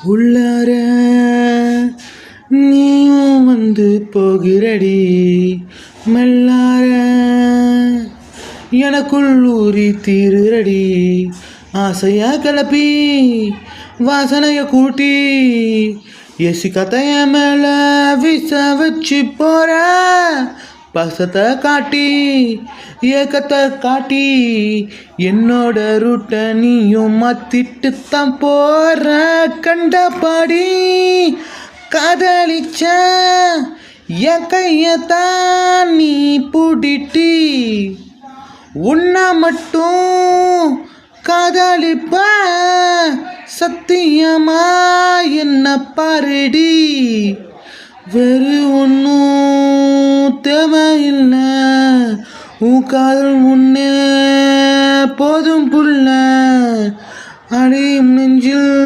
உள்ளார நீயும் வந்து போகிறடி மெல்லார எனக்குள் ஊறி தீருறடி ஆசையா கிளப்பி வாசனைய கூட்டி ஏசி கத்தைய மேல விச வச்சு போற பசத்தை காட்டி ஏக்கத்தை காட்டி என்னோட ரூட்டை நீயும் மாத்திட்டு தான் போற கண்டபாடி காதலிச்ச என் கையத்தான் நீ பூட்டிட்டி உன்னை மட்டும் காதலிப்ப சத்தியமா என்ன பாருடி வேறு ஒன்றும் தேவையில்லை உன் காதல் முன்னே போதும் புள்ள அடியும் நெஞ்சு